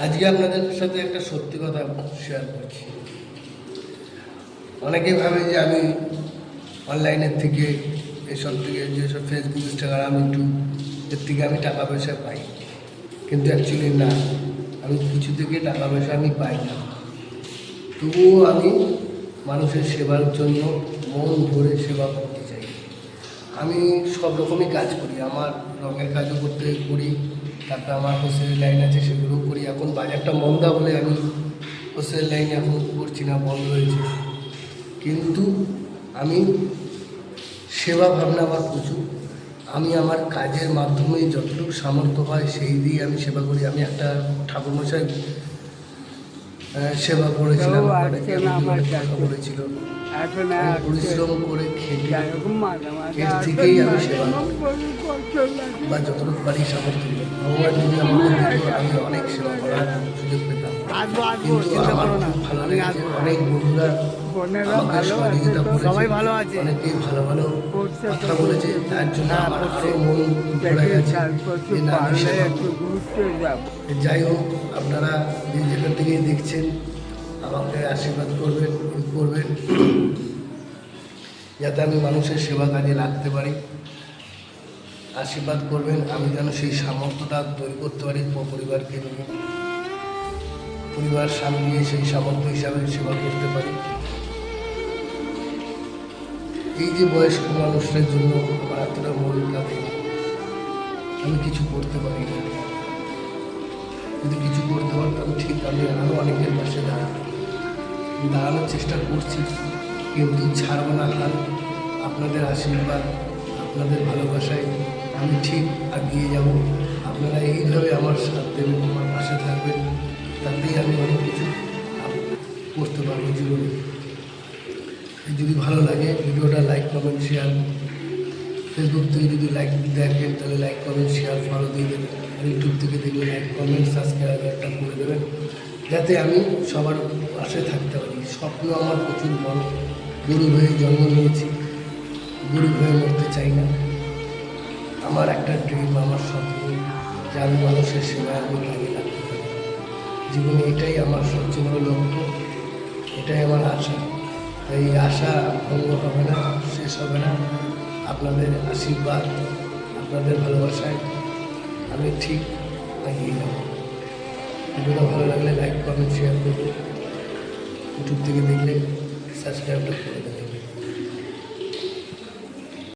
আজকে আপনাদের সাথে একটা সত্যি কথা শেয়ার করছি। অনেকেই ভাবে যে আমি অনলাইনের থেকে এসব থেকে যেসব ফেসবুক, ইনস্টাগ্রাম, ইউটিউব এর থেকে আমি টাকা পয়সা পাই, কিন্তু অ্যাকচুয়ালি না, আমি কিছু থেকে টাকা পয়সা আমি পাই না। তবুও আমি মানুষের সেবার জন্য মন ভরে সেবা করতে চাই। আমি সব রকমই কাজ করি, আমার রঙের কাজও করি, তারপরে আমার হোস্টেল লাইন আছে সেগুলোও করি। এখন বাজারটা মন্দা বলে আমি হোস্টেল লাইন এখন করছি না, বন্ধ হয়েছে। কিন্তু আমি সেবা ভাবনা আমার প্রচুর। আমি আমার কাজের মাধ্যমে যতটুকু সামর্থ্য হয় সেই দিয়ে আমি সেবা করি। আমি একটা ঠাকুরমশাই সেবা করেছিলাম, কথা বলেছিল, পরিশ্রম করে খেটে এর থেকেই আমি সেবা বা যতটুকু পারি সামর্থ্য ভগবান যদি আমাকে দিত আমি অনেক সেবা করার সুযোগ পেতাম। কিন্তু আমার খুব ভালো লেগেছে, অনেক বন্ধুরা আমাকে সহযোগিতা করেছে, অনেকেই ভালো ভালো কথা বলেছে, তার জন্য আমার আরও মন ভরে গেছে যে না আমি সেবা করব। যাই হোক, আপনারা যেখান থেকে দেখছেন আমাকে আশীর্বাদ করবেন যাতে আমি মানুষের সেবা কাজে লাগতে পারি। আশীর্বাদ করবেন আমি যেন সেই সামর্থ্যটা তৈরি করতে পারি, পরিবারকে নিয়ে, পরিবার সামলিয়ে সেই সামর্থ্য হিসাবে সেবা করতে পারি। এই যে বয়স্ক মানুষদের জন্য আমার এতটা মন লাগে, আমি কিছু করতে পারি না। যদি কিছু করতে পারতাম ঠিক আমি আরও অনেকের পাশে দাঁড়ানোর চেষ্টা করছি, কিন্তু ছাড়ব না হাল। আপনাদের আশীর্বাদ, আপনাদের ভালোবাসায় আমি ঠিক এগিয়ে যাব। আপনারা এইভাবে আমার সাথ দেবেন, আমার পাশে থাকবেন, তাতেই আমি অনেক কিছু করতে পারবো জীবনে। যদি ভালো লাগে ভিডিওটা লাইক, কমেন্ট, শেয়ার। ফেসবুক থেকে যদি লাইক দেখেন তাহলে লাইক, কমেন্ট, শেয়ার, ফলো দিয়ে দেবেন। আর ইউটিউব থেকে দেখলে লাইক, কমেন্ট, সাবস্ক্রাইব একটা করে দেবেন, যাতে আমি সবার পাশে থাকতে পারি। স্বপ্ন আমার প্রচুর বড়, গরিব হয়ে জন্ম নিয়েছি, গরিব হয়ে মরতে চাই না। আমার একটা ড্রিম, আমার স্বপ্ন যে আমি মানুষের সেবায় আমি কাজে লাগতে পারি জীবনে। এটাই আমার সবচেয়ে বড় লক্ষ্য, এটাই আমার আশা। এই আশা ভঙ্গ হবে না, শেষ হবে না। আপনাদের আশীর্বাদ, আপনাদের ভালোবাসায় আমি ঠিক এগিয়ে যাব। ভিডিওটা ভালো লাগলে লাইক, কমেন্ট, শেয়ার করুন। ইউটিউব থেকে দেখলে সাবস্ক্রাইবটা করুন।